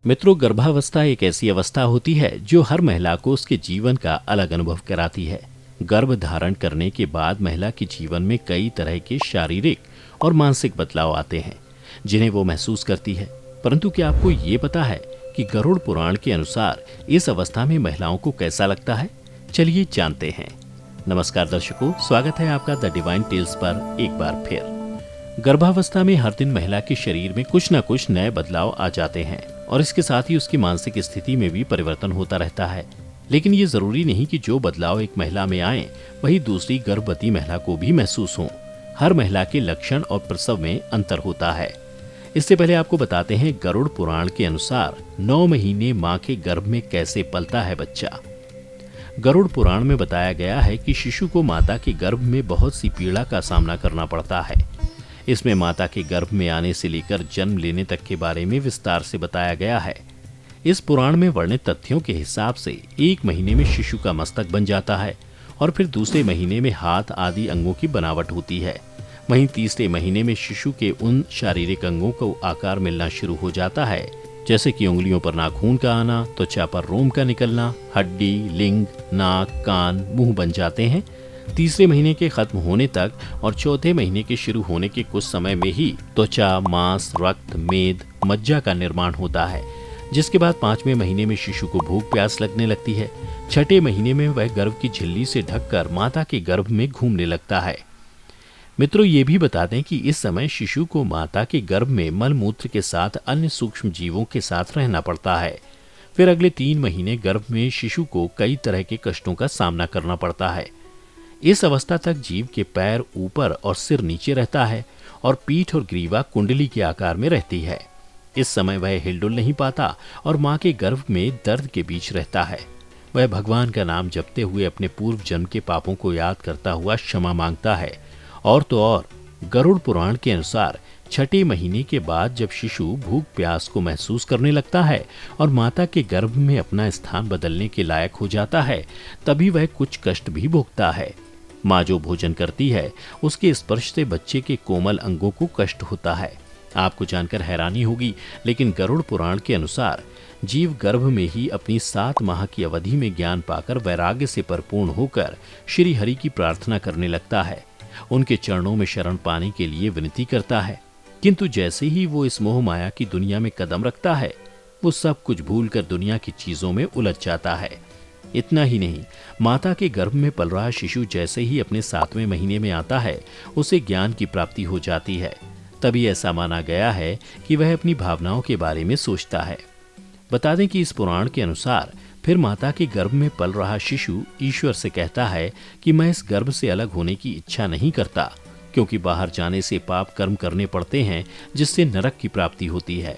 मित्रों, गर्भावस्था एक ऐसी अवस्था होती है जो हर महिला को उसके जीवन का अलग अनुभव कराती है। गर्भ धारण करने के बाद महिला के जीवन में कई तरह के शारीरिक और मानसिक बदलाव आते हैं जिन्हें वो महसूस करती है। परंतु क्या आपको ये पता है कि गरुड़ पुराण के अनुसार इस अवस्था में महिलाओं को कैसा लगता है? चलिए जानते हैं। नमस्कार दर्शकों, स्वागत है आपका द डिवाइन टेल्स पर एक बार फिर। गर्भावस्था में हर दिन महिला के शरीर में कुछ न कुछ नए बदलाव आ जाते हैं और इसके साथ ही उसकी मानसिक स्थिति में भी परिवर्तन होता रहता है। लेकिन ये जरूरी नहीं कि जो बदलाव एक महिला में आए वही दूसरी गर्भवती महिला को भी महसूस हो। हर महिला के लक्षण और प्रसव में अंतर होता है। इससे पहले आपको बताते हैं गरुड़ पुराण के अनुसार 9 महीने माँ के गर्भ में कैसे पलता है बच्चा। गरुड़ पुराण में बताया गया है कि शिशु को माता के गर्भ में बहुत सी पीड़ा का सामना करना पड़ता है। इसमें माता के गर्भ में आने से लेकर जन्म लेने तक के बारे में विस्तार से बताया गया है। इस पुराण में वर्णित तथ्यों के हिसाब से 1 महीने में शिशु का मस्तक बन जाता है और फिर दूसरे महीने में हाथ आदि अंगों की बनावट होती है। वहीं तीसरे महीने में शिशु के उन शारीरिक अंगों को आकार मिलना शुरू हो जाता है, जैसे कि उंगलियों पर नाखून का आना, त्वचा पर रोम का निकलना, हड्डी, लिंग, नाक, कान, मुंह बन जाते हैं। तीसरे महीने के खत्म होने तक और चौथे महीने के शुरू होने के कुछ समय में ही त्वचा, मांस, रक्त, मेद, मज्जा का निर्माण होता है, जिसके बाद 5वें महीने में शिशु को भूख प्यास लगने लगती है। 6ठे महीने में वह गर्भ की झिल्ली से ढककर माता के गर्भ में घूमने लगता है। मित्रों, ये भी बता दें कि इस समय शिशु को माता के गर्भ में मल मूत्र के साथ अन्य सूक्ष्म जीवों के साथ रहना पड़ता है। फिर अगले 3 महीने गर्भ में शिशु को कई तरह के कष्टों का सामना करना पड़ता है। इस अवस्था तक जीव के पैर ऊपर और सिर नीचे रहता है और पीठ और ग्रीवा कुंडली के आकार में रहती है। इस समय वह हिलडुल नहीं पाता और मां के गर्भ में दर्द के बीच रहता है। वह भगवान का नाम जपते हुए अपने पूर्व जन्म के पापों को याद करता हुआ क्षमा मांगता है। और तो और गरुड़ पुराण के अनुसार 6ठे महीने के बाद जब शिशु भूख प्यास को महसूस करने लगता है और माता के गर्भ में अपना स्थान बदलने के लायक हो जाता है, तभी वह कुछ कष्ट भी भोगता है। माँ जो भोजन करती है उसके स्पर्श से बच्चे के कोमल अंगों को कष्ट होता है। आपको जानकर हैरानी होगी, लेकिन गरुड़ पुराण के अनुसार जीव गर्भ में ही अपनी 7 माह की अवधि में ज्ञान पाकर वैराग्य से परिपूर्ण होकर श्री हरि की प्रार्थना करने लगता है। उनके चरणों में शरण पाने के लिए विनती करता है। किंतु जैसे ही वो इस मोह माया की दुनिया में कदम रखता है, वो सब कुछ भूलकर दुनिया की चीजों में उलझ जाता है। इतना ही नहीं, माता के गर्भ में पल रहा शिशु जैसे ही अपने 7वें महीने में आता है, उसे ज्ञान की प्राप्ति हो जाती है। तभी ऐसा माना गया है कि वह अपनी भावनाओं के बारे में सोचता है। बता दें कि इस पुराण के अनुसार फिर माता के गर्भ में पल रहा शिशु ईश्वर से कहता है कि मैं इस गर्भ से अलग होने की इच्छा नहीं करता, क्योंकि बाहर जाने से पाप कर्म करने पड़ते हैं जिससे नरक की प्राप्ति होती है।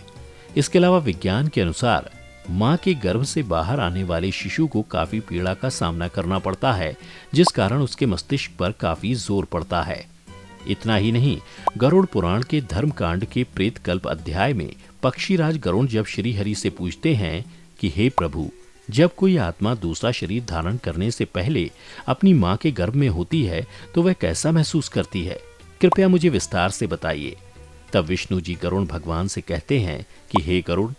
इसके अलावा विज्ञान के अनुसार मां के गर्भ से बाहर आने वाले शिशु को काफी पीड़ा का सामना करना पड़ता है, जिस कारण उसके मस्तिष्क पर काफी जोर पड़ता है। इतना ही नहीं, गरुड़ पुराण के धर्मकांड के प्रेत कल्प अध्याय में पक्षीराज गरुड़ जब श्री हरि से पूछते हैं कि हे प्रभु, जब कोई आत्मा दूसरा शरीर धारण करने से पहले अपनी मां के गर्भ में होती है तो वह कैसा महसूस करती है, कृपया मुझे विस्तार से बताइए। तब विष्णु जी गरुड़ भगवान से कहते हैं कि हे गरुड़,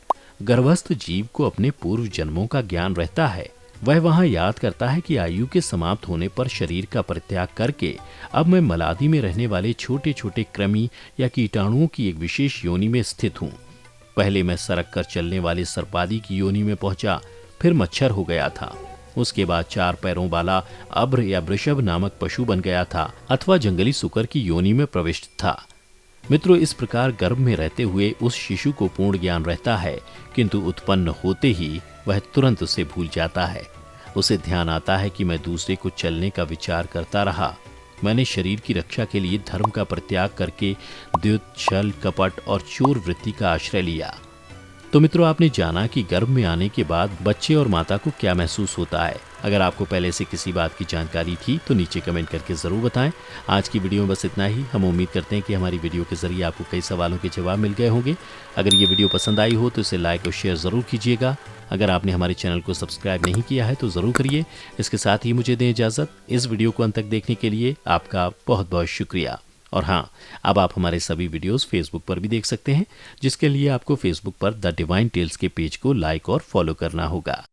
गर्भस्थ जीव को अपने पूर्व जन्मों का ज्ञान रहता है। वह वहां याद करता है कि आयु के समाप्त होने पर शरीर का परित्याग करके अब मैं मलादि में रहने वाले छोटे छोटे कृमि या कीटाणुओं की एक विशेष योनि में स्थित हूँ। पहले मैं सरक कर चलने वाले सर्पादी की योनि में पहुंचा, फिर मच्छर हो गया था। उसके बाद 4 पैरों वाला अभ्र या वृषभ नामक पशु बन गया था अथवा जंगली सुकर की योनि में प्रविष्ट था। मित्रों, इस प्रकार गर्भ में रहते हुए उस शिशु को पूर्ण ज्ञान रहता है, किंतु उत्पन्न होते ही वह तुरंत उसे भूल जाता है। उसे ध्यान आता है कि मैं दूसरे को चलने का विचार करता रहा। मैंने शरीर की रक्षा के लिए धर्म का परित्याग करके द्युत, छल, कपट और चोर वृत्ति का आश्रय लिया। तो मित्रों, आपने जाना कि गर्भ में आने के बाद बच्चे और माता को क्या महसूस होता है। अगर आपको पहले से किसी बात की जानकारी थी तो नीचे कमेंट करके ज़रूर बताएं। आज की वीडियो में बस इतना ही। हम उम्मीद करते हैं कि हमारी वीडियो के जरिए आपको कई सवालों के जवाब मिल गए होंगे। अगर ये वीडियो पसंद आई हो तो इसे लाइक और शेयर ज़रूर कीजिएगा। अगर आपने हमारे चैनल को सब्सक्राइब नहीं किया है तो ज़रूर करिए। इसके साथ ही मुझे दें इजाज़त। इस वीडियो को अंत तक देखने के लिए आपका बहुत बहुत शुक्रिया। और हाँ, अब आप हमारे सभी वीडियोस फेसबुक पर भी देख सकते हैं, जिसके लिए आपको फेसबुक पर द डिवाइन टेल्स के पेज को लाइक और फॉलो करना होगा।